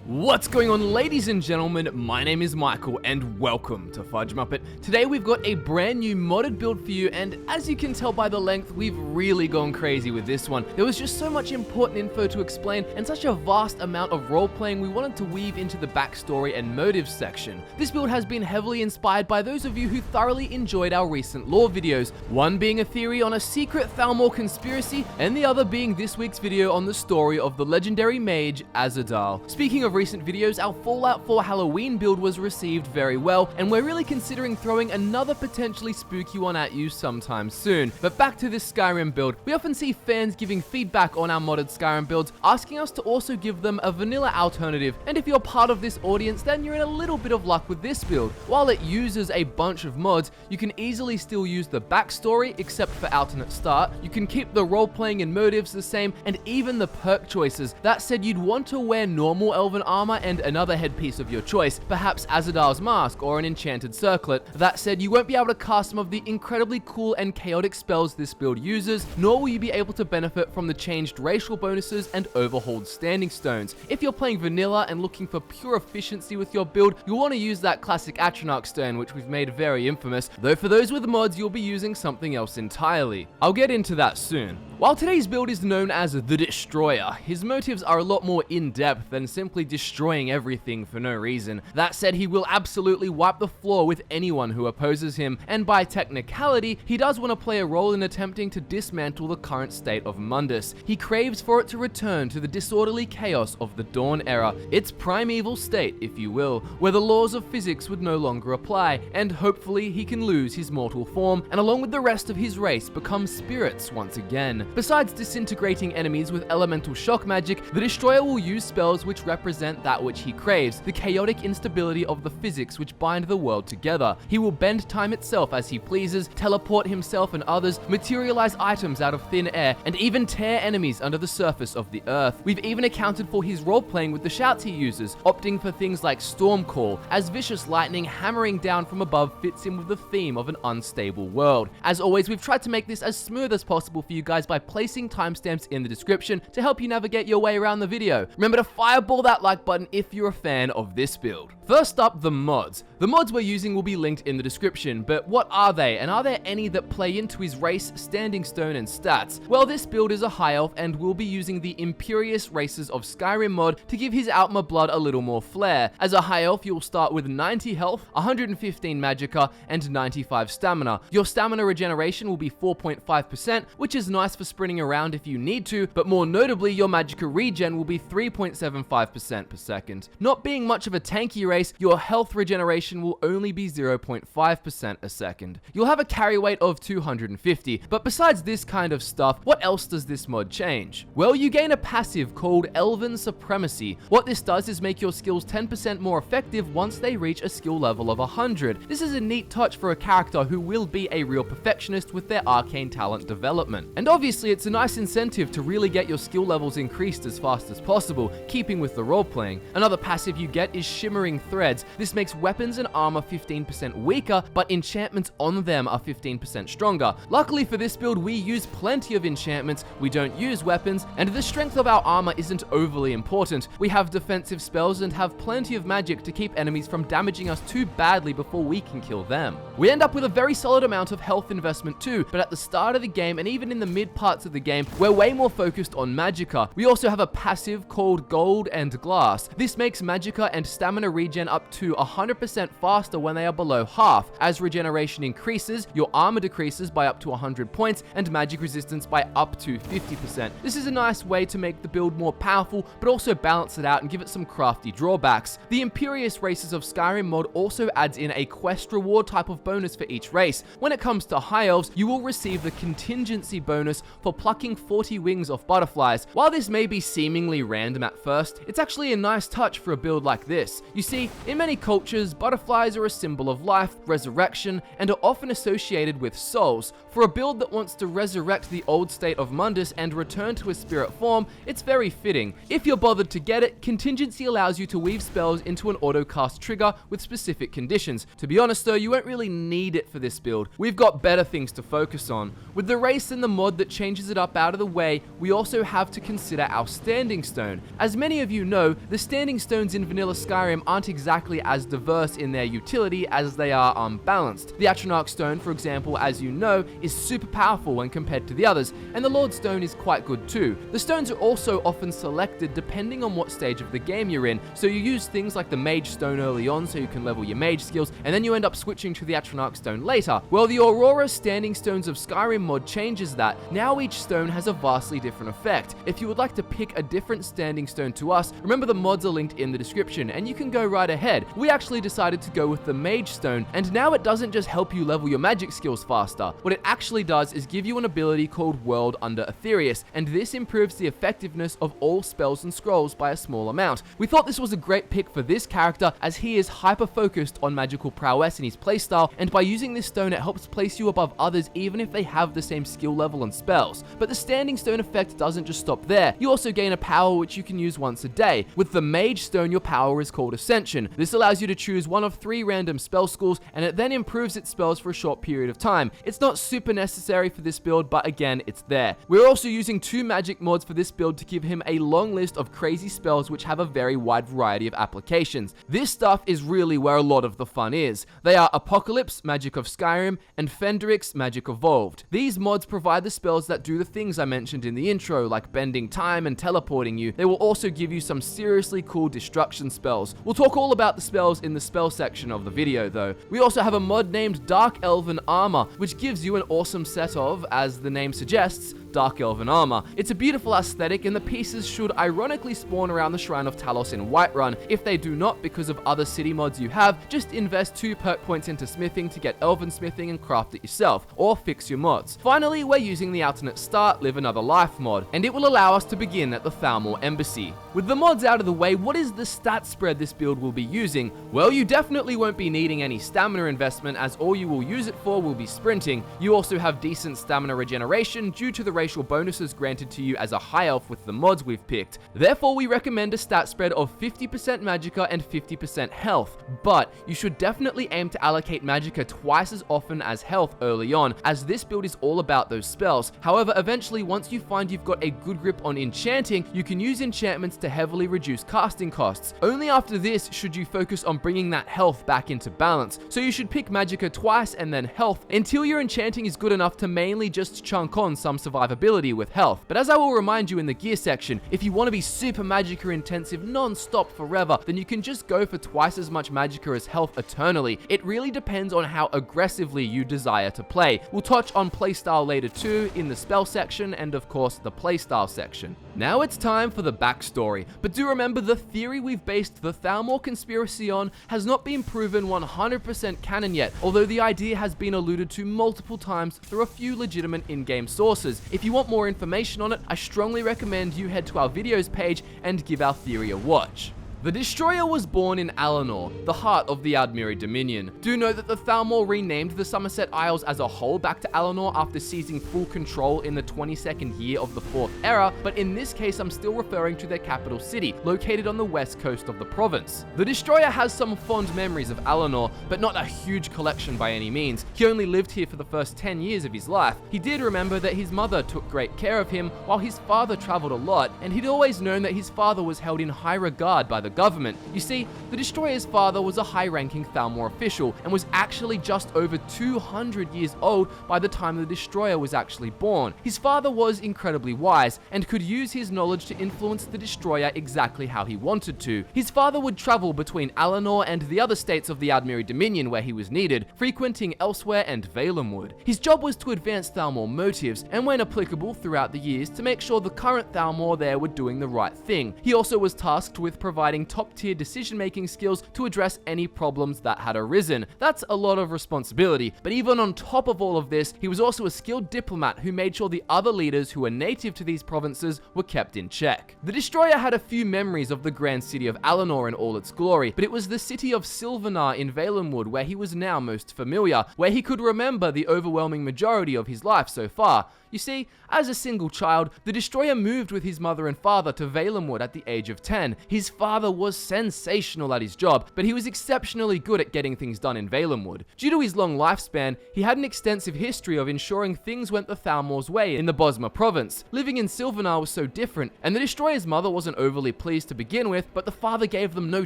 What's going on, ladies and gentlemen? My name is Michael and welcome to FudgeMuppet. Today we've got a brand new modded build for you, and as you can tell by the length, we've really gone crazy with this one. There was just so much important info to explain and such a vast amount of role-playing we wanted to weave into the backstory and motives section. This build has been heavily inspired by those of you who thoroughly enjoyed our recent lore videos, one being a theory on a secret Thalmor conspiracy, and the other being this week's video on the story of the legendary mage Azadal. Speaking of recent videos, our Fallout 4 Halloween build was received very well, and we're really considering throwing another potentially spooky one at you sometime soon. But back to this Skyrim build, we often see fans giving feedback on our modded Skyrim builds, asking us to also give them a vanilla alternative, and if you're part of this audience, then you're in a little bit of luck with this build. While it uses a bunch of mods, you can easily still use the backstory, except for alternate start. You can keep the role-playing and motives the same, and even the perk choices. That said, you'd want to wear normal elven armor and another headpiece of your choice, perhaps Azadal's mask or an enchanted circlet. That said, you won't be able to cast some of the incredibly cool and chaotic spells this build uses, nor will you be able to benefit from the changed racial bonuses and overhauled standing stones. If you're playing vanilla and looking for pure efficiency with your build, you'll want to use that classic Atronach stone, which we've made very infamous, though for those with mods, you'll be using something else entirely. I'll get into that soon. While today's build is known as the Destoyer, his motives are a lot more in-depth than simply destroying everything for no reason. That said, he will absolutely wipe the floor with anyone who opposes him, and by technicality, he does want to play a role in attempting to dismantle the current state of Mundus. He craves for it to return to the disorderly chaos of the Dawn era, its primeval state, if you will, where the laws of physics would no longer apply, and hopefully he can lose his mortal form, and along with the rest of his race, become spirits once again. Besides disintegrating enemies with elemental shock magic, the Destroyer will use spells which represent that which he craves, the chaotic instability of the physics which bind the world together. He will bend time itself as he pleases, teleport himself and others, materialize items out of thin air, and even tear enemies under the surface of the earth. We've even accounted for his role-playing with the shouts he uses, opting for things like Storm Call, as vicious lightning hammering down from above fits in with the theme of an unstable world. As always, we've tried to make this as smooth as possible for you guys by placing timestamps in the description to help you navigate your way around the video. Remember to fireball that like button if you're a fan of this build. First up, the mods. The mods we're using will be linked in the description, but what are they, and are there any that play into his race, standing stone, and stats? Well, this build is a high elf and will be using the Imperious Races of Skyrim mod to give his Outma blood a little more flair. As a high elf, you'll start with 90 health, 115 magicka, and 95 stamina. Your stamina regeneration will be 4.5%, which is nice for sprinting around if you need to, but more notably, your magicka regen will be 3.75% per second. Not being much of a tanky race, your health regeneration will only be 0.5% a second. You'll have a carry weight of 250, but besides this kind of stuff, what else does this mod change? Well, you gain a passive called Elven Supremacy. What this does is make your skills 10% more effective once they reach a skill level of 100. This is a neat touch for a character who will be a real perfectionist with their arcane talent development. And obviously, it's a nice incentive to really get your skill levels increased as fast as possible, keeping with the role-playing. Another passive you get is Shimmering Threads. This makes weapons and armor 15% weaker, but enchantments on them are 15% stronger. Luckily for this build, we use plenty of enchantments, we don't use weapons, and the strength of our armor isn't overly important. We have defensive spells and have plenty of magic to keep enemies from damaging us too badly before we can kill them. We end up with a very solid amount of health investment too, but at the start of the game and even in the mid parts of the game, we're way more focused on magicka. We also have a passive called Gold and Glass. This makes magicka and stamina regen up to 100% faster when they are below half. As regeneration increases, your armor decreases by up to 100 points and magic resistance by up to 50%. This is a nice way to make the build more powerful, but also balance it out and give it some crafty drawbacks. The Imperious Races of Skyrim mod also adds in a quest reward type of bonus for each race. When it comes to high elves, you will receive the contingency bonus for plucking 40 wings off butterflies. While this may be seemingly random at first, it's actually a nice touch for a build like this. You see, in many cultures, butterflies are a symbol of life, resurrection, and are often associated with souls. For a build that wants to resurrect the old state of Mundus and return to a spirit form, it's very fitting. If you're bothered to get it, contingency allows you to weave spells into an auto-cast trigger with specific conditions. To be honest though, you won't really need it for this build. We've got better things to focus on. With the race and the mod that changes it up out of the way, we also have to consider our standing stone. As many of you know, the standing stones in vanilla Skyrim aren't exactly as diverse in their utility as they are unbalanced. The Atronach stone, for example, as you know, is super powerful when compared to the others, and the Lord stone is quite good too. The stones are also often selected depending on what stage of the game you're in, so you use things like the mage stone early on so you can level your mage skills, and then you end up switching to the Atronach stone later. Well, the Aurora standing stones of Skyrim mod changes that. Now each stone has a vastly different effect. If you would like to pick a different standing stone to us, remember the mods are linked in the description, and you can go right ahead. We actually decided to go with the mage stone, and now it doesn't just help you level your magic skills faster. What it actually does is give you an ability called World Under Aetherius, and this improves the effectiveness of all spells and scrolls by a small amount. We thought this was a great pick for this character as he is hyper focused on magical prowess in his playstyle, and by using this stone it helps place you above others even if they have the same skill level and spells. But the standing stone effect doesn't just stop there. You also gain a power which you can use once a day. With the mage stone, your power is called Ascension. This allows you to choose one of 3 random spell schools, and it then improves its spells for a short period of time. It's not super necessary for this build, but again, it's there. We're also using 2 magic mods for this build to give him a long list of crazy spells which have a very wide variety of applications. This stuff is really where a lot of the fun is. They are Apocalypse, Magic of Skyrim, and Fendrix, Magic Evolved. These mods provide the spells that do the things I mentioned in the intro, like bending time and teleporting you. They will also give you some seriously cool destruction spells. We'll talk all about the spells in the spell section of the video though. We also have a mod named Dark Elven Armor, which gives you an awesome set of, as the name suggests, Dark Elven Armor. It's a beautiful aesthetic, and the pieces should ironically spawn around the Shrine of Talos in Whiterun. If they do not because of other city mods you have, just invest 2 perk points into smithing to get elven smithing and craft it yourself, or fix your mods. Finally, we're using the alternate start Live Another Life mod, and it will allow us to begin at the Thalmor Embassy. With the mods out of the way, what is the stat spread this build will be using? Well, you definitely won't be needing any stamina investment, as all you will use it for will be sprinting. You also have decent stamina regeneration due to the racial bonuses granted to you as a high elf with the mods we've picked. Therefore, we recommend a stat spread of 50% magicka and 50% health, but you should definitely aim to allocate magicka twice as often as health early on, as this build is all about those spells. However, eventually, once you find you've got a good grip on enchanting, you can use enchantments to heavily reduce casting costs. Only after this should you focus on bringing that health back into balance, so you should pick magicka twice and then health until your enchanting is good enough to mainly just chunk on some survivability with health. But as I will remind you in the gear section, if you want to be super magicka intensive non-stop forever, then you can just go for twice as much magicka as health eternally. It really depends on how aggressively you desire to play. We'll touch on playstyle later too in the spell section and of course the playstyle section. Now it's time for the backstory, but do remember the theory we've based the Thalmor conspiracy on has not been proven 100% canon yet, although the idea has been alluded to multiple times through a few legitimate in-game sources. If you want more information on it, I strongly recommend you head to our videos page and give our theory a watch. The Destroyer was born in Alinor, the heart of the Aldmeri Dominion. Do know that the Thalmor renamed the Somerset Isles as a whole back to Alinor after seizing full control in the 22nd year of the 4th era, but in this case I'm still referring to their capital city, located on the west coast of the province. The Destroyer has some fond memories of Alinor, but not a huge collection by any means. He only lived here for the first 10 years of his life. He did remember that his mother took great care of him, while his father traveled a lot, and he'd always known that his father was held in high regard by the government. You see, the Destroyer's father was a high-ranking Thalmor official and was actually just over 200 years old by the time the Destroyer was actually born. His father was incredibly wise and could use his knowledge to influence the Destroyer exactly how he wanted to. His father would travel between Alinor and the other states of the Aldmeri Dominion where he was needed, frequenting Elsewhere and Valenwood. His job was to advance Thalmor motives and, when applicable throughout the years, to make sure the current Thalmor there were doing the right thing. He also was tasked with providing top-tier decision-making skills to address any problems that had arisen. That's a lot of responsibility, but even on top of all of this, he was also a skilled diplomat who made sure the other leaders who were native to these provinces were kept in check. The Destroyer had a few memories of the grand city of Alinor in all its glory, but it was the city of Sylvanar in Valenwood where he was now most familiar, where he could remember the overwhelming majority of his life so far. You see, as a single child, the Destroyer moved with his mother and father to Valenwood at the age of 10. His father was sensational at his job, but he was exceptionally good at getting things done in Valenwood. Due to his long lifespan, he had an extensive history of ensuring things went the Thalmor's way in the Bosma province. Living in Silvenar was so different, and the Destroyer's mother wasn't overly pleased to begin with, but the father gave them no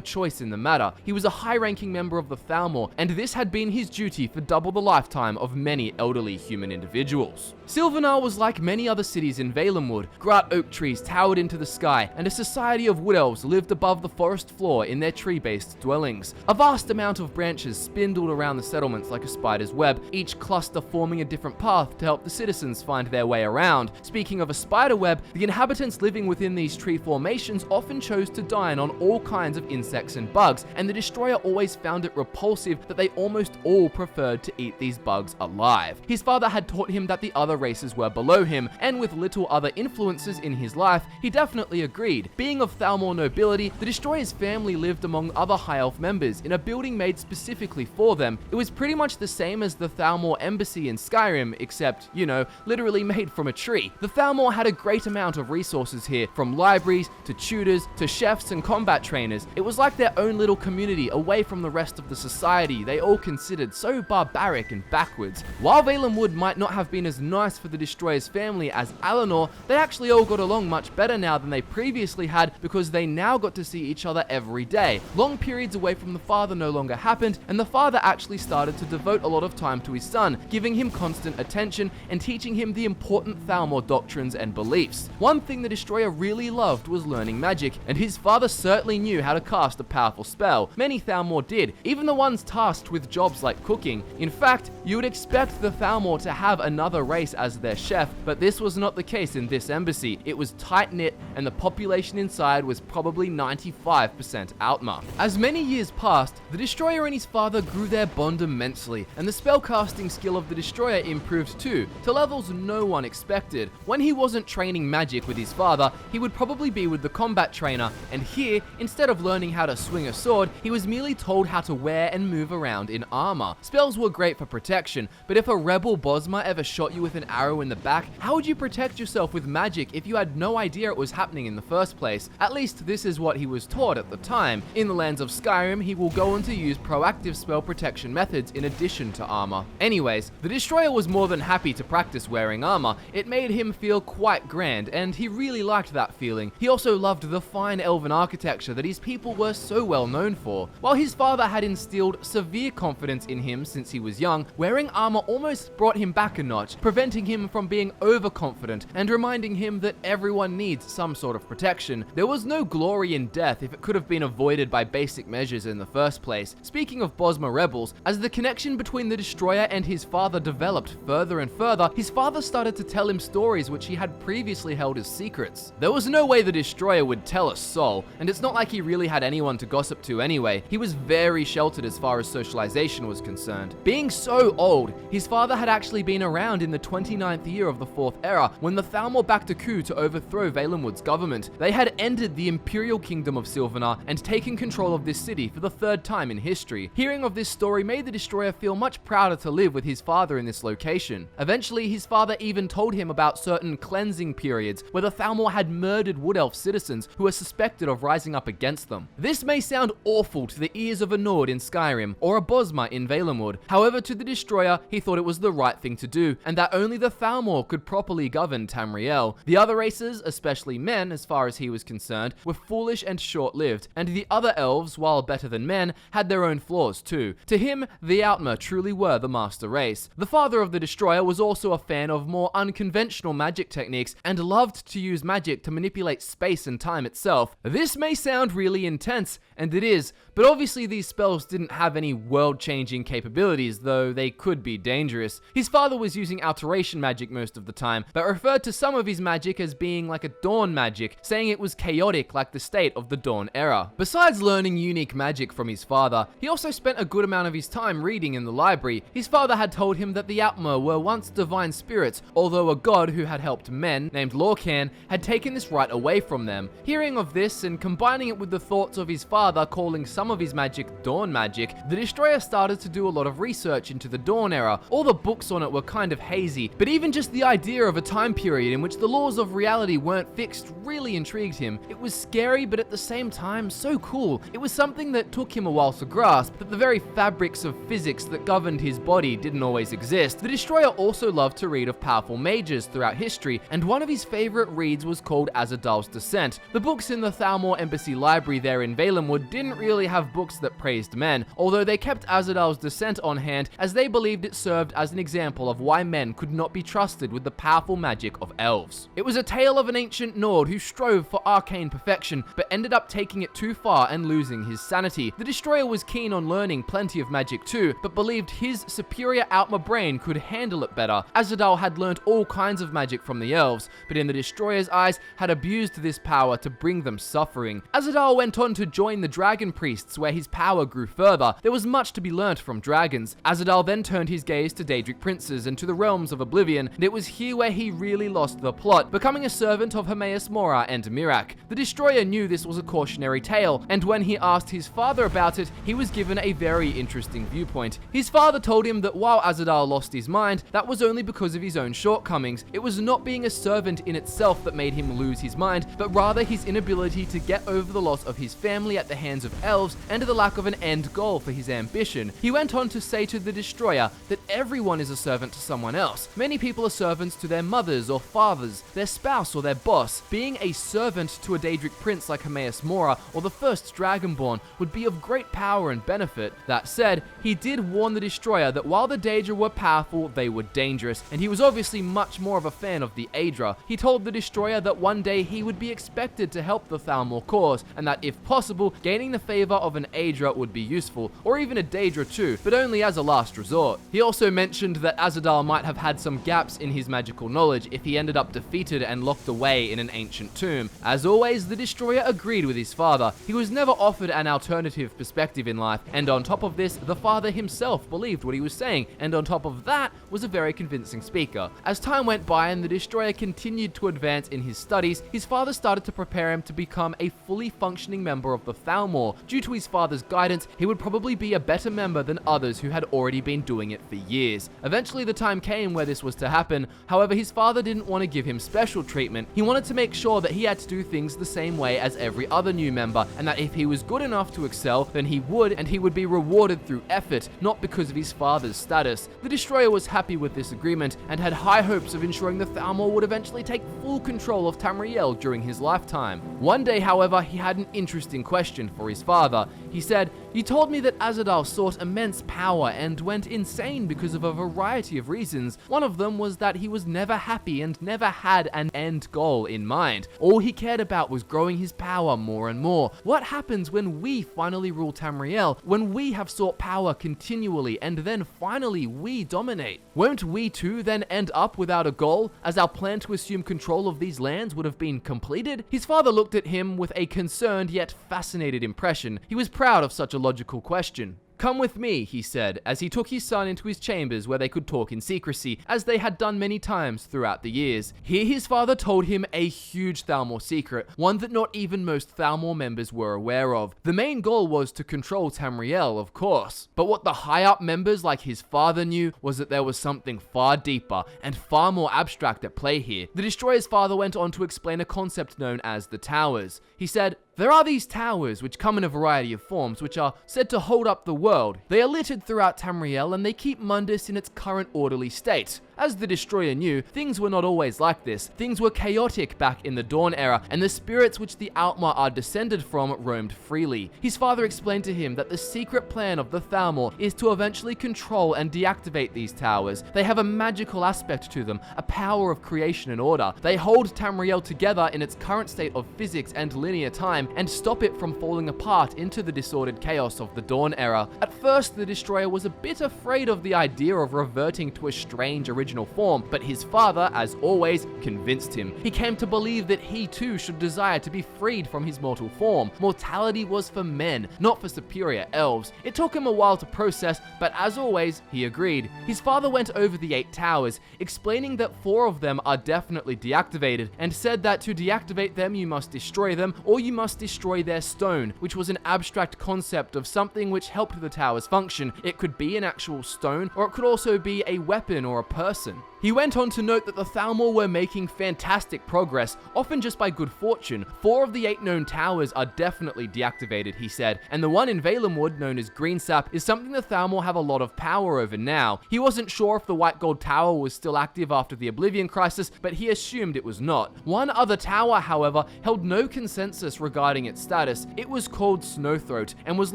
choice in the matter. He was a high-ranking member of the Thalmor, and this had been his duty for double the lifetime of many elderly human individuals. Silvenar was like many other cities in Valenwood. Great oak trees towered into the sky, and a society of wood elves lived above the forest floor in their tree-based dwellings. A vast amount of branches spindled around the settlements like a spider's web, each cluster forming a different path to help the citizens find their way around. Speaking of a spider web, the inhabitants living within these tree formations often chose to dine on all kinds of insects and bugs, and the Destroyer always found it repulsive that they almost all preferred to eat these bugs alive. His father had taught him that the other races were below him, and with little other influences in his life, he definitely agreed. Being of Thalmor nobility, the Destroyer's family lived among other High Elf members in a building made specifically for them. It was pretty much the same as the Thalmor embassy in Skyrim, except, you know, literally made from a tree. The Thalmor had a great amount of resources here, from libraries to tutors to chefs and combat trainers. It was like their own little community away from the rest of the society they all considered so barbaric and backwards. While Valenwood might not have been as nice for the Destroyer's family as Alinor, they actually all got along much better now than they previously had because they now got to see each other every day. Long periods away from the father no longer happened, and the father actually started to devote a lot of time to his son, giving him constant attention and teaching him the important Thalmor doctrines and beliefs. One thing the Destroyer really loved was learning magic, and his father certainly knew how to cast a powerful spell. Many Thalmor did, even the ones tasked with jobs like cooking. In fact, you would expect the Thalmor to have another race as their chef, but this was not the case in this embassy. It was tight-knit, and the population inside was probably 95% Outma. As many years passed, the Destroyer and his father grew their bond immensely, and the spellcasting skill of the Destroyer improved too, to levels no one expected. When he wasn't training magic with his father, he would probably be with the combat trainer, and here, instead of learning how to swing a sword, he was merely told how to wear and move around in armor. Spells were great for protection, but if a rebel Bosma ever shot you with an arrow in the back, how would you protect yourself with magic if you had no idea it was happening in the first place? At least this is what he was taught at the time. In the lands of Skyrim, he will go on to use proactive spell protection methods in addition to armor. Anyways, the Destroyer was more than happy to practice wearing armor. It made him feel quite grand, and he really liked that feeling. He also loved the fine elven architecture that his people were so well known for. While his father had instilled severe confidence in him since he was young, wearing armor almost brought him back a notch, preventing him from being overconfident and reminding him that everyone needs some sort of protection. There was no glory in death if it could have been avoided by basic measures in the first place. Speaking of Bosma rebels, as the connection between the Destroyer and his father developed further and further, his father started to tell him stories which he had previously held as secrets. There was no way the Destroyer would tell a soul, and it's not like he really had anyone to gossip to anyway. He was very sheltered as far as socialization was concerned. Being so old, his father had actually been around in the 29th year of the Fourth Era when the Thalmor backed a coup to overthrow Valenwood's government. They had ended the Imperial Kingdom of Silvenar and taken control of this city for the third time in history. Hearing of this story made the Destroyer feel much prouder to live with his father in this location. Eventually, his father even told him about certain cleansing periods where the Thalmor had murdered Wood Elf citizens who were suspected of rising up against them. This may sound awful to the ears of a Nord in Skyrim or a Bosma in Valenwood. However, to the Destroyer, he thought it was the right thing to do, and that only the Thalmor could properly govern Tamriel. The other races, especially men as far as he was concerned, were foolish and short-lived, and the other elves, while better than men, had their own flaws too. To him, the Outma truly were the master race. The father of the Destroyer was also a fan of more unconventional magic techniques and loved to use magic to manipulate space and time itself. This may sound really intense, and it is, but obviously these spells didn't have any world-changing capabilities, though they could be dangerous. His father was using alteration magic most of the time, but referred to some of his magic as being like a dawn magic, saying it was chaotic like the state of the Dawn era. Besides learning unique magic from his father, he also spent a good amount of his time reading in the library. His father had told him that the Outma were once divine spirits, although a god who had helped men, named Lorcan, had taken this right away from them. Hearing of this and combining it with the thoughts of his father calling some of his magic dawn magic, the Destroyer started to do a lot of research into the Dawn era. All the books on it were kind of hazy, but even just the idea of a time period in which the laws of reality weren't fixed really intrigued him. It was scary, but at the same time, so cool. It was something that took him a while to grasp, that the very fabrics of physics that governed his body didn't always exist. The Destroyer also loved to read of powerful mages throughout history, and one of his favorite reads was called Azadal's Descent. The books in the Thalmor Embassy Library there in Valenwood didn't really have books that praised men, although they kept Azadal's Descent on hand as they believed it served as an example of why men could not be trusted with the powerful magic of elves. It was a tale of an ancient Nord who strove for arcane perfection, but ended up taking it too far and losing his sanity. The Destroyer was keen on learning plenty of magic too, but believed his superior Outma brain could handle it better. Azadal had learned all kinds of magic from the elves, but in the Destroyer's eyes had abused this power to bring them suffering. Azadal went on to join the Dragon Priests, where his power grew further. There was much to be learnt from dragons. Azadal then turned his gaze to Daedric princes and to the realms of Oblivion, and it was here where he really lost the plot, becoming a servant of Hermaeus Mora and Mirac. The Destroyer knew this was a cautionary tale, and when he asked his father about it, he was given a very interesting viewpoint. His father told him that while Azadal lost his mind, that was only because of his own shortcomings. It was not being a servant in itself that made him lose his mind, but rather his inability to get over the loss of his family at the hands of elves and the lack of an end goal for his ambition. He went on to say to the Destroyer that everyone is a servant to someone else. Many people are servants to their mothers or fathers, their spouse or their boss. Being a servant to a Daedric prince like Hermaeus Mora or the first Dragonborn would be of great power and benefit. That said, he did warn the Destroyer that while the Daedra were powerful, they were dangerous, and he was obviously much more of a fan of the Aedra. He told the Destroyer that one day he would be expected to help the Thalmor cause, and that if possible, gaining the favor of an Aedra would be useful, or even a Daedra too, but only as a last resort. He also mentioned that Azadal might have had some gaps in his magical knowledge if he ended up defeated and locked away in an ancient tomb. As always, the Destroyer agreed with his father. He was never offered an alternative perspective in life, and on top of this, the father himself believed what he was saying, and on top of that, was a very convincing speaker. As time went by and the Destroyer continued to advance in his studies, his father started to prepare him to become a fully functioning member of the Thalmor. Due to his father's guidance, he would probably be a better member than others who had already been doing it for years. Eventually the time came where this was to happen, however his father didn't want to give him special treatment. He wanted to make sure that he had to do things the same way as every other new member, and that if he was good enough to excel, then he would, and he would be rewarded through effort, not because of his father's status. The Destroyer was happy with this agreement, and had high hopes of ensuring the Thalmor would eventually take full control of Tamriel during his lifetime. One day, however, he had an interesting question for his father. He said, "You told me that Azadal sought immense power and went insane because of a variety of reasons. One of them was that he was never happy and never had an end goal in mind. All he cared about was growing his power more and more. What happens when we finally rule Tamriel, when we have sought power continually and then finally we dominate? Won't we too then end up without a goal, as our plan to assume control of these lands would have been completed?" His father looked at him with a concerned yet fascinated impression. He was proud of such a logical question. "Come with me," he said, as he took his son into his chambers where they could talk in secrecy, as they had done many times throughout the years. Here his father told him a huge Thalmor secret, one that not even most Thalmor members were aware of. The main goal was to control Tamriel, of course, but what the high-up members like his father knew was that there was something far deeper and far more abstract at play here. The Destroyer's father went on to explain a concept known as the Towers. He said, "There are these towers, which come in a variety of forms, which are said to hold up the world. They are littered throughout Tamriel, and they keep Mundus in its current orderly state." As the Destroyer knew, things were not always like this. Things were chaotic back in the Dawn era, and the spirits which the Outma are descended from roamed freely. His father explained to him that the secret plan of the Thalmor is to eventually control and deactivate these towers. They have a magical aspect to them, a power of creation and order. They hold Tamriel together in its current state of physics and linear time, and stop it from falling apart into the disordered chaos of the Dawn era. At first, the Destroyer was a bit afraid of the idea of reverting to a strange original form, but his father, as always, convinced him. He came to believe that he too should desire to be freed from his mortal form. Mortality was for men, not for superior elves. It took him a while to process, but as always, he agreed. His father went over the 8 towers, explaining that 4 of them are definitely deactivated, and said that to deactivate them you must destroy them, or you must destroy their stone, which was an abstract concept of something which helped the towers function. It could be an actual stone, or it could also be a weapon or a person. He went on to note that the Thalmor were making fantastic progress, often just by good fortune. 4 of the 8 known towers are definitely deactivated, he said, and the one in Valenwood, known as Greensap, is something the Thalmor have a lot of power over now. He wasn't sure if the White Gold Tower was still active after the Oblivion crisis, but he assumed it was not. One other tower, however, held no consensus regarding its status. It was called Snowthroat and was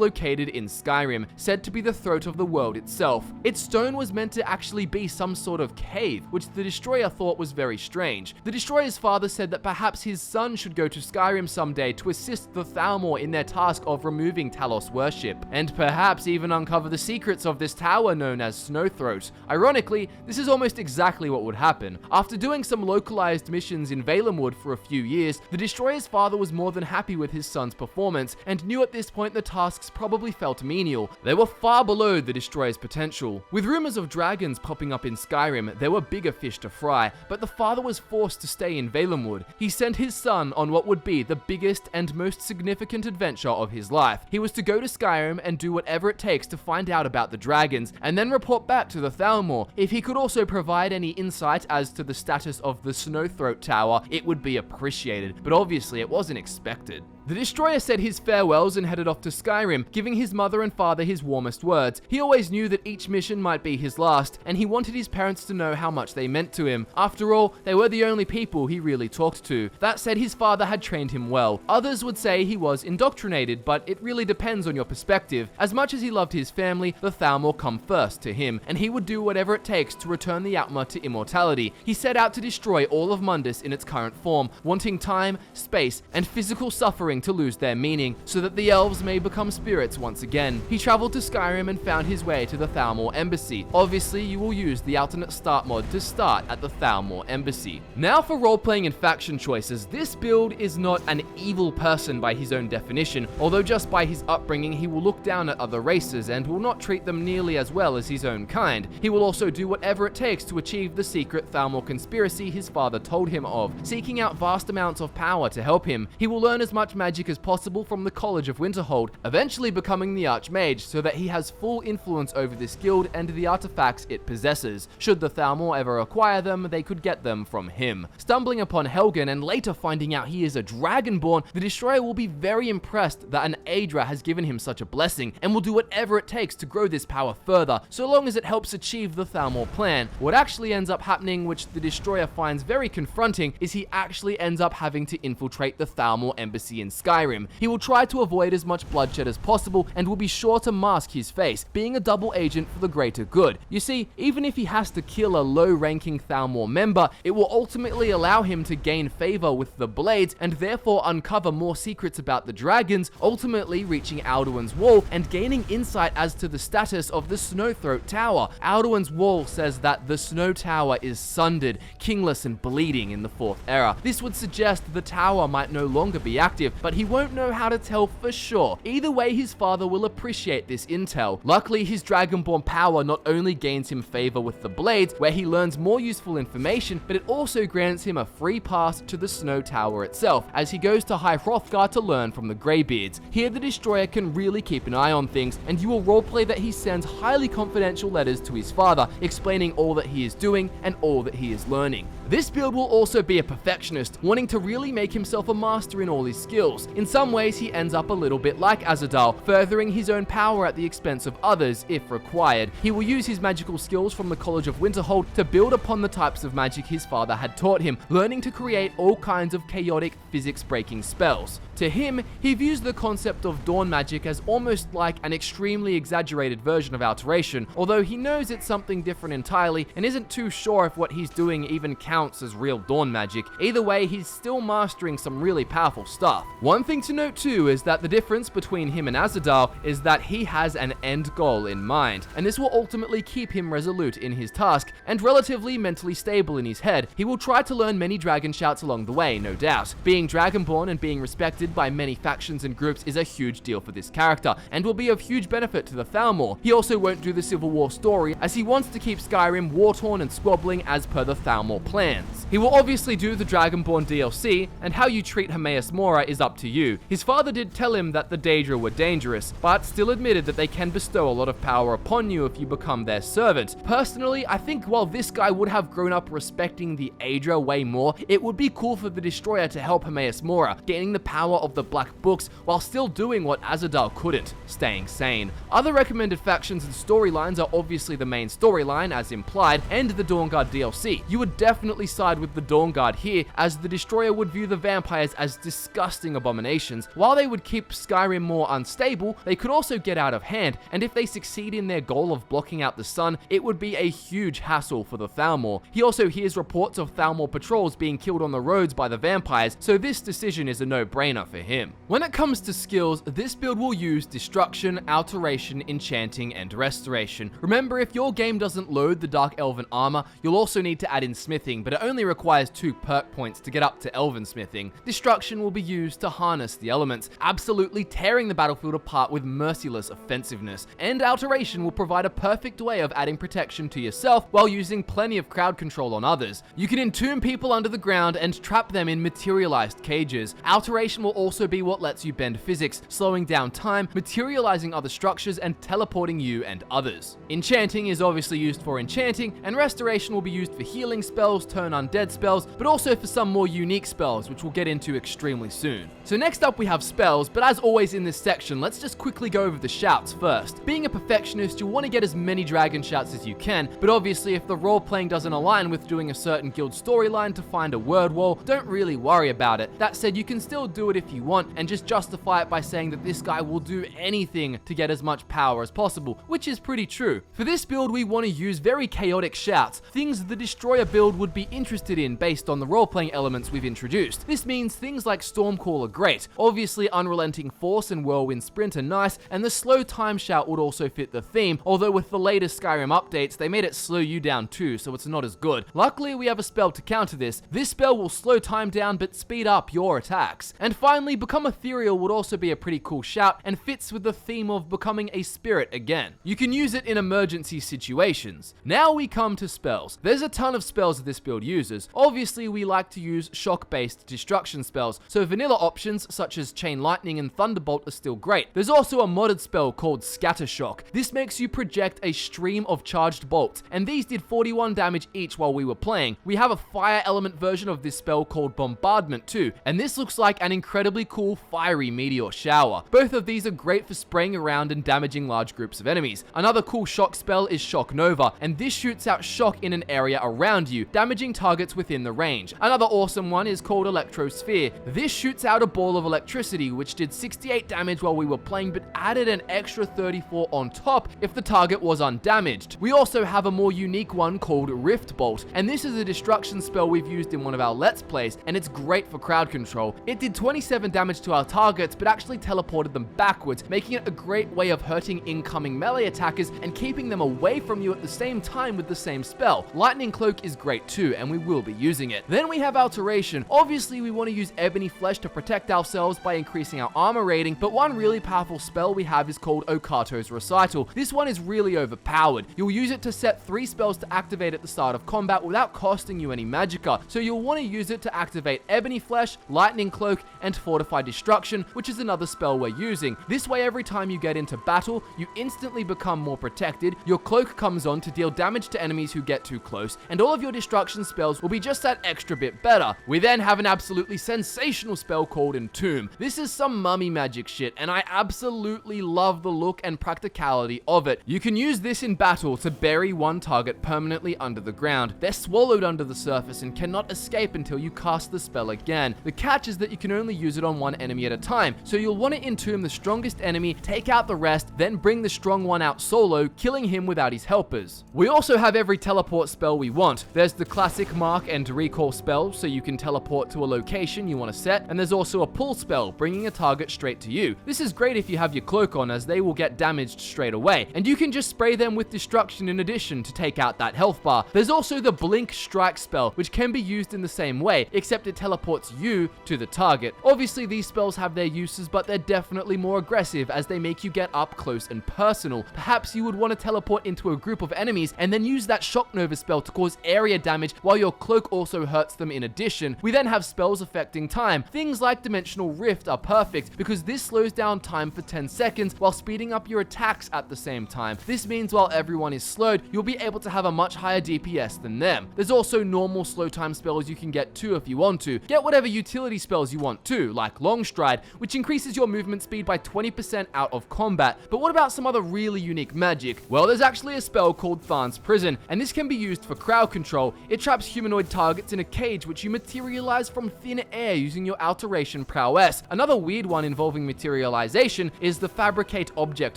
located in Skyrim, said to be the throat of the world itself. Its stone was meant to actually be some sort of cave, which the Destroyer thought was very strange. The Destroyer's father said that perhaps his son should go to Skyrim someday to assist the Thalmor in their task of removing Talos worship, and perhaps even uncover the secrets of this tower known as Snowthroat. Ironically, this is almost exactly what would happen. After doing some localized missions in Valenwood for a few years, the Destroyer's father was more than happy with his son's performance, and knew at this point the tasks probably felt menial. They were far below the Destroyer's potential. With rumors of dragons popping up in Skyrim, there were bigger fish to fry, but the father was forced to stay in Valenwood. He sent his son on what would be the biggest and most significant adventure of his life. He was to go to Skyrim and do whatever it takes to find out about the dragons, and then report back to the Thalmor. If he could also provide any insight as to the status of the Snowthroat Tower, it would be appreciated, but obviously it wasn't expected. The Destroyer said his farewells and headed off to Skyrim, giving his mother and father his warmest words. He always knew that each mission might be his last, and he wanted his parents to know how much they meant to him. After all, they were the only people he really talked to. That said, his father had trained him well. Others would say he was indoctrinated, but it really depends on your perspective. As much as he loved his family, the Thalmor come first to him, and he would do whatever it takes to return the Outma to immortality. He set out to destroy all of Mundus in its current form, wanting time, space, and physical suffering to lose their meaning, so that the elves may become spirits once again. He traveled to Skyrim and found his way to the Thalmor Embassy. Obviously, you will use the alternate start mod to start at the Thalmor Embassy. Now for role-playing and faction choices. This build is not an evil person by his own definition, although just by his upbringing he will look down at other races and will not treat them nearly as well as his own kind. He will also do whatever it takes to achieve the secret Thalmor conspiracy his father told him of, seeking out vast amounts of power to help him. He will learn as much magic as possible from the College of Winterhold, eventually becoming the Archmage, so that he has full influence over this guild and the artifacts it possesses. Should the Thalmor ever acquire them, they could get them from him. Stumbling upon Helgen and later finding out he is a Dragonborn, the Destroyer will be very impressed that an Aedra has given him such a blessing, and will do whatever it takes to grow this power further, so long as it helps achieve the Thalmor plan. What actually ends up happening, which the Destroyer finds very confronting, is he actually ends up having to infiltrate the Thalmor Embassy in Skyrim. He will try to avoid as much bloodshed as possible and will be sure to mask his face, being a double agent for the greater good. You see, even if he has to kill a low-ranking Thalmor member, it will ultimately allow him to gain favor with the Blades and therefore uncover more secrets about the dragons, ultimately reaching Alduin's Wall and gaining insight as to the status of the Snowthroat Tower. Alduin's Wall says that the Snow Tower is sundered, kingless and bleeding in the 4th era. This would suggest the tower might no longer be active, but he won't know how to tell for sure. Either way, his father will appreciate this intel. Luckily, his Dragonborn power not only gains him favor with the Blades, where he learns more useful information, but it also grants him a free pass to the Snow Tower itself, as he goes to High Hrothgar to learn from the Greybeards. Here, the Destroyer can really keep an eye on things, and you will roleplay that he sends highly confidential letters to his father, explaining all that he is doing and all that he is learning. This build will also be a perfectionist, wanting to really make himself a master in all his skills. In some ways, he ends up a little bit like Azadal, furthering his own power at the expense of others if required. He will use his magical skills from the College of Winterhold to build upon the types of magic his father had taught him, learning to create all kinds of chaotic, physics-breaking spells. To him, he views the concept of dawn magic as almost like an extremely exaggerated version of alteration, although he knows it's something different entirely and isn't too sure if what he's doing even counts as real dawn magic. Either way, he's still mastering some really powerful stuff. One thing to note too is that the difference between him and Azadal is that he has an end goal in mind, and this will ultimately keep him resolute in his task and relatively mentally stable in his head. He will try to learn many dragon shouts along the way, no doubt. Being Dragonborn and being respected by many factions and groups is a huge deal for this character, and will be of huge benefit to the Thalmor. He also won't do the Civil War story, as he wants to keep Skyrim war-torn and squabbling as per the Thalmor plan. plans. He will obviously do the Dragonborn DLC, and how you treat Hermaeus Mora is up to you. His father did tell him that the Daedra were dangerous, but still admitted that they can bestow a lot of power upon you if you become their servant. Personally, I think while this guy would have grown up respecting the Daedra way more, it would be cool for the Destroyer to help Hermaeus Mora, gaining the power of the Black Books while still doing what Azadal couldn't, staying sane. Other recommended factions and storylines are obviously the main storyline, as implied, and the Dawnguard DLC. You would definitely side with the Dawnguard here, as the Destroyer would view the vampires as disgusting abominations. While they would keep Skyrim more unstable, they could also get out of hand, and if they succeed in their goal of blocking out the sun, it would be a huge hassle for the Thalmor. He also hears reports of Thalmor patrols being killed on the roads by the vampires, so this decision is a no-brainer for him. When it comes to skills, this build will use Destruction, Alteration, Enchanting, and Restoration. Remember, if your game doesn't load the Dark Elven armor, you'll also need to add in Smithing, but it only requires 2 perk points to get up to Elven Smithing. Destruction will be used to harness the elements, absolutely tearing the battlefield apart with merciless offensiveness, and Alteration will provide a perfect way of adding protection to yourself while using plenty of crowd control on others. You can entomb people under the ground and trap them in materialized cages. Alteration will also be what lets you bend physics, slowing down time, materializing other structures, and teleporting you and others. Enchanting is obviously used for enchanting, and Restoration will be used for healing spells, turn undead spells, but also for some more unique spells, which we'll get into extremely soon. So next up we have spells, but as always in this section, let's just quickly go over the shouts first. Being a perfectionist, you'll want to get as many dragon shouts as you can, but obviously if the role-playing doesn't align with doing a certain guild storyline to find a word wall, don't really worry about it. That said, you can still do it if you want, and just justify it by saying that this guy will do anything to get as much power as possible, which is pretty true. For this build, we want to use very chaotic shouts, things the Destroyer build would be interested in based on the role-playing elements we've introduced. This means things like Stormcall are great. Obviously, Unrelenting Force and Whirlwind Sprint are nice, and the Slow Time shout would also fit the theme, although with the latest Skyrim updates, they made it slow you down too, so it's not as good. Luckily, we have a spell to counter this. This spell will slow time down but speed up your attacks. And finally, Become Ethereal would also be a pretty cool shout and fits with the theme of becoming a spirit again. You can use it in emergency situations. Now we come to spells. There's a ton of spells this build uses. Obviously, we like to use shock-based destruction spells, so vanilla options such as Chain Lightning and Thunderbolt are still great. There's also a modded spell called Scatter Shock. This makes you project a stream of charged bolts, and these did 41 damage each while we were playing. We have a fire element version of this spell called Bombardment too, and this looks like an incredibly cool fiery meteor shower. Both of these are great for spraying around and damaging large groups of enemies. Another cool shock spell is Shock Nova, and this shoots out shock in an area around you, damaging targets within the range. Another awesome one is called Electrosphere. This shoots out a ball of electricity, which did 68 damage while we were playing, but added an extra 34 on top if the target was undamaged. We also have a more unique one called Rift Bolt, and this is a destruction spell we've used in one of our Let's Plays, and it's great for crowd control. It did 27 damage to our targets, but actually teleported them backwards, making it a great way of hurting incoming melee attackers and keeping them away from you at the same time with the same spell. Lightning Cloak is great too, and we will be using it. Then we have Alteration. Obviously, we want to use Ebony Flesh to protect ourselves by increasing our armor rating, but one really powerful spell we have is called Okato's Recital. This one is really overpowered. You'll use it to set 3 spells to activate at the start of combat without costing you any magicka, so you'll want to use it to activate Ebony Flesh, Lightning Cloak, and Fortify Destruction, which is another spell we're using. This way, every time you get into battle, you instantly become more protected, your cloak comes on to deal damage to enemies who get too close, and all of your destruction spells will be just that extra bit better. We then have an absolutely sensational spell called Entomb. This is some mummy magic shit, and I absolutely love the look and practicality of it. You can use this in battle to bury one target permanently under the ground. They're swallowed under the surface and cannot escape until you cast the spell again. The catch is that you can only use it on one enemy at a time, so you'll want to entomb the strongest enemy, take out the rest, then bring the strong one out solo, killing him without his helpers. We also have every teleport spell we want. There's the classic mark and recall spell, so you can teleport to a location you want to set, and there's also a pull spell, bringing a target straight to you. This is great if you have your cloak on, as they will get damaged straight away, and you can just spray them with destruction in addition to take out that health bar. There's also the Blink Strike spell, which can be used in the same way, except it teleports you to the target. Obviously, these spells have their uses, but they're definitely more aggressive as they make you get up close and personal. Perhaps you would want to teleport into a group of enemies and then use that Shock Nova spell to cause area damage damage, while your cloak also hurts them in addition. We then have spells affecting time. Things like Dimensional Rift are perfect because this slows down time for 10 seconds while speeding up your attacks at the same time. This means while everyone is slowed, you'll be able to have a much higher DPS than them. There's also normal slow time spells you can get too if you want to. Get whatever utility spells you want too, like Long Stride, which increases your movement speed by 20% out of combat. But what about some other really unique magic? Well, there's actually a spell called Tharn's Prison, and this can be used for crowd control. It traps humanoid targets in a cage which you materialize from thin air using your alteration prowess. Another weird one involving materialization is the Fabricate Object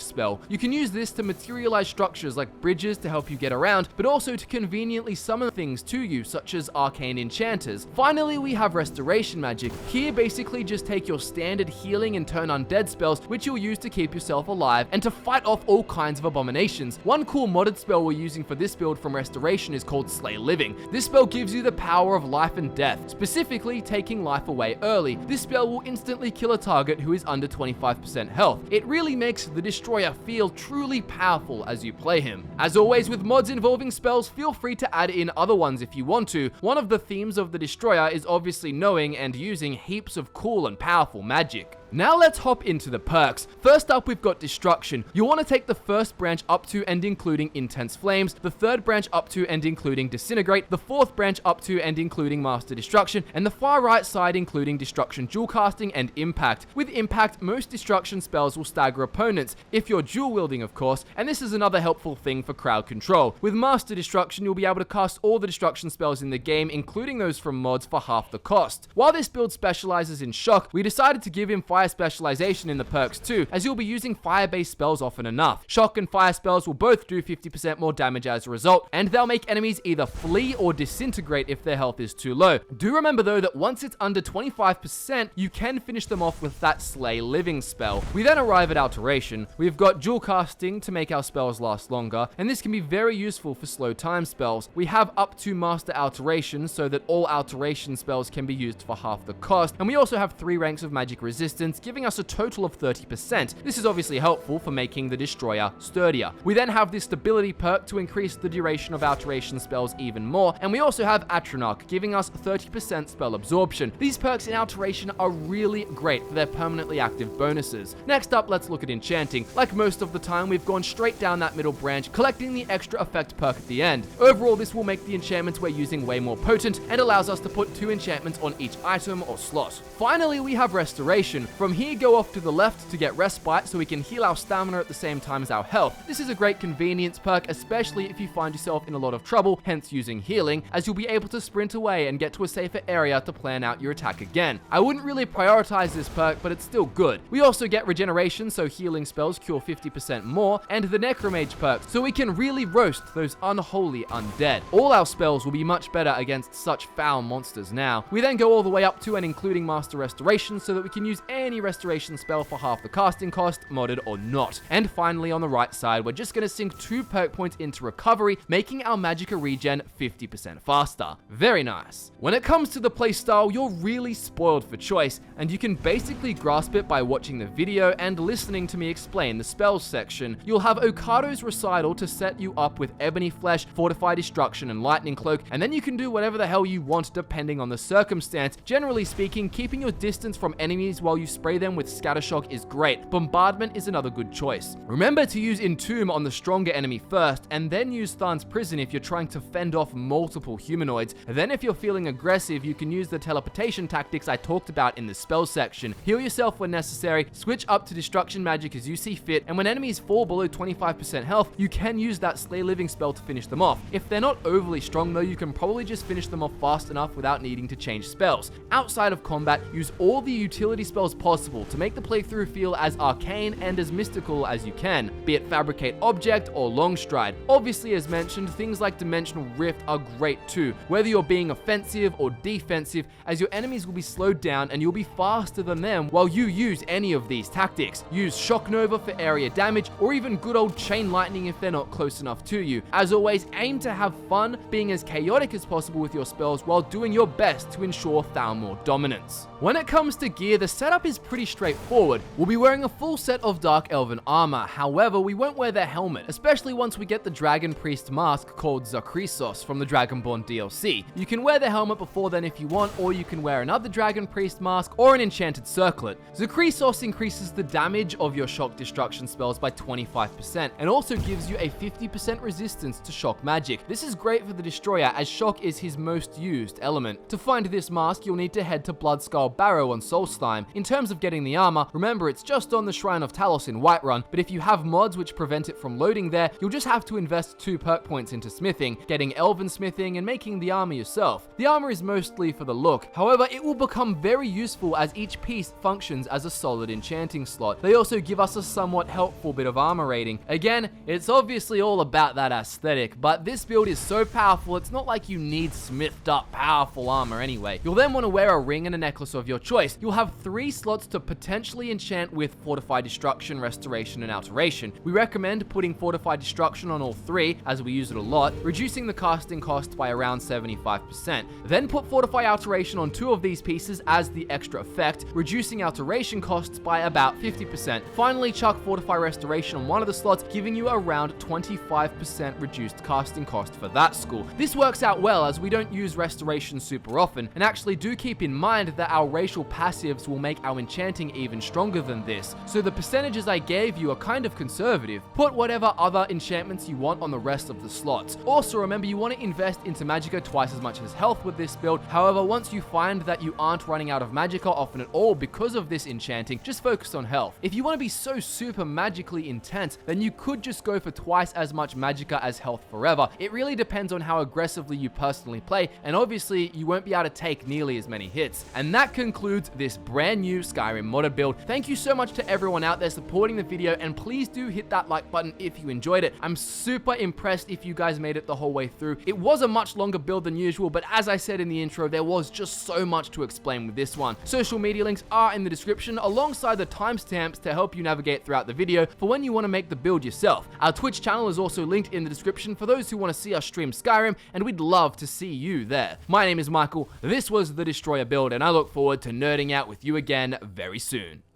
spell. You can use this to materialize structures like bridges to help you get around, but also to conveniently summon things to you, such as arcane enchanters. Finally, we have Restoration magic. Here, basically just take your standard healing and turn undead spells, which you'll use to keep yourself alive and to fight off all kinds of abominations. One cool modded spell we're using for this build from Restoration is called Slay Living. This spell gives you the power of life and death, specifically taking life away early. This spell will instantly kill a target who is under 25% health. It really makes the Destroyer feel truly powerful as you play him. As always with mods involving spells, feel free to add in other ones if you want to. One of the themes of the Destroyer is obviously knowing and using heaps of cool and powerful magic. Now let's hop into the perks. First up, we've got Destruction. You'll want to take the first branch up to and including Intense Flames, the third branch up to and including Disintegrate, the fourth branch up to and including Master Destruction, and the far right side including Destruction Dual Casting and Impact. With Impact, most Destruction spells will stagger opponents, if you're dual wielding of course, and this is another helpful thing for crowd control. With Master Destruction, you'll be able to cast all the Destruction spells in the game, including those from mods, for half the cost. While this build specializes in Shock, we decided to give him Fire specialization in the perks too, as you'll be using fire-based spells often enough. Shock and fire spells will both do 50% more damage as a result, and they'll make enemies either flee or disintegrate if their health is too low. Do remember though that once it's under 25%, you can finish them off with that Slay Living spell. We then arrive at Alteration. We've got dual casting to make our spells last longer, and this can be very useful for slow time spells. We have up to Master Alteration so that all Alteration spells can be used for half the cost, and we also have 3 ranks of magic resistance, giving us a total of 30%. This is obviously helpful for making the Destroyer sturdier. We then have this Stability perk to increase the duration of Alteration spells even more, and we also have Atronach, giving us 30% spell absorption. These perks in Alteration are really great for their permanently active bonuses. Next up, let's look at Enchanting. Like most of the time, we've gone straight down that middle branch, collecting the extra effect perk at the end. Overall, this will make the enchantments we're using way more potent and allows us to put 2 enchantments on each item or slot. Finally, we have Restoration. From here, go off to the left to get Respite so we can heal our stamina at the same time as our health. This is a great convenience perk, especially if you find yourself in a lot of trouble, hence using healing, as you'll be able to sprint away and get to a safer area to plan out your attack again. I wouldn't really prioritize this perk, but it's still good. We also get Regeneration, so healing spells cure 50% more, and the Necromage perk, so we can really roast those unholy undead. All our spells will be much better against such foul monsters now. We then go all the way up to and including Master Restoration so that we can use any restoration spell for half the casting cost, modded or not. And finally, on the right side, we're just going to sink 2 perk points into recovery, making our magicka regen 50% faster. Very nice. When it comes to the playstyle, you're really spoiled for choice, and you can basically grasp it by watching the video and listening to me explain the spells section. You'll have Okado's Recital to set you up with Ebony Flesh, Fortify Destruction, and Lightning Cloak, and then you can do whatever the hell you want depending on the circumstance. Generally speaking, keeping your distance from enemies while you spray them with Scatter Shock is great. Bombardment is another good choice. Remember to use Entomb on the stronger enemy first, and then use Tharn's Prison if you're trying to fend off multiple humanoids. Then if you're feeling aggressive, you can use the teleportation tactics I talked about in the spells section. Heal yourself when necessary, switch up to Destruction magic as you see fit, and when enemies fall below 25% health, you can use that Slay Living spell to finish them off. If they're not overly strong though, you can probably just finish them off fast enough without needing to change spells. Outside of combat, use all the utility spells possible to make the playthrough feel as arcane and as mystical as you can, be it Fabricate Object or Long Stride. Obviously, as mentioned, things like Dimensional Rift are great too, whether you're being offensive or defensive, as your enemies will be slowed down and you'll be faster than them while you use any of these tactics. Use Shock Nova for area damage, or even good old Chain Lightning if they're not close enough to you. As always, aim to have fun, being as chaotic as possible with your spells while doing your best to ensure Thalmor dominance. When it comes to gear, the setup is is pretty straightforward. We'll be wearing a full set of Dark Elven armor, however, we won't wear their helmet, especially once we get the Dragon Priest mask called Zakrisos from the Dragonborn DLC. You can wear the helmet before then if you want, or you can wear another Dragon Priest mask or an enchanted circlet. Zakrisos increases the damage of your shock destruction spells by 25% and also gives you a 50% resistance to shock magic. This is great for the Destroyer as shock is his most used element. To find this mask, you'll need to head to Bloodskull Barrow on Solstheim. In terms of getting the armor, remember it's just on the Shrine of Talos in Whiterun, but if you have mods which prevent it from loading there, you'll just have to invest 2 perk points into smithing, getting elven smithing and making the armor yourself. The armor is mostly for the look, however it will become very useful as each piece functions as a solid enchanting slot. They also give us a somewhat helpful bit of armor rating. Again, it's obviously all about that aesthetic, but this build is so powerful it's not like you need smithed up powerful armor anyway. You'll then want to wear a ring and a necklace of your choice. You'll have 3 slots to potentially enchant with Fortified Destruction, Restoration, and Alteration. We recommend putting Fortified Destruction on all 3 as we use it a lot, reducing the casting cost by around 75%. Then put Fortify Alteration on 2 of these pieces as the extra effect, reducing Alteration costs by about 50%. Finally, chuck Fortify Restoration on one of the slots, giving you around 25% reduced casting cost for that school. This works out well as we don't use Restoration super often, and actually do keep in mind that our racial passives will make our enchanting even stronger than this, so the percentages I gave you are kind of conservative. Put whatever other enchantments you want on the rest of the slots. Also remember you want to invest into magicka twice as much as health with this build, however once you find that you aren't running out of magicka often at all because of this enchanting, just focus on health. If you want to be so super magically intense, then you could just go for twice as much magicka as health forever. It really depends on how aggressively you personally play, and obviously you won't be able to take nearly as many hits. And that concludes this brand new Skyrim modded build. Thank you so much to everyone out there supporting the video, and please do hit that like button if you enjoyed it. I'm super impressed if you guys made it the whole way through. It was a much longer build than usual, but as I said in the intro, there was just so much to explain with this one. Social media links are in the description alongside the timestamps to help you navigate throughout the video for when you want to make the build yourself. Our Twitch channel is also linked in the description for those who want to see us stream Skyrim, and we'd love to see you there. My name is Michael, this was the Destoyer Build, and I look forward to nerding out with you again very soon.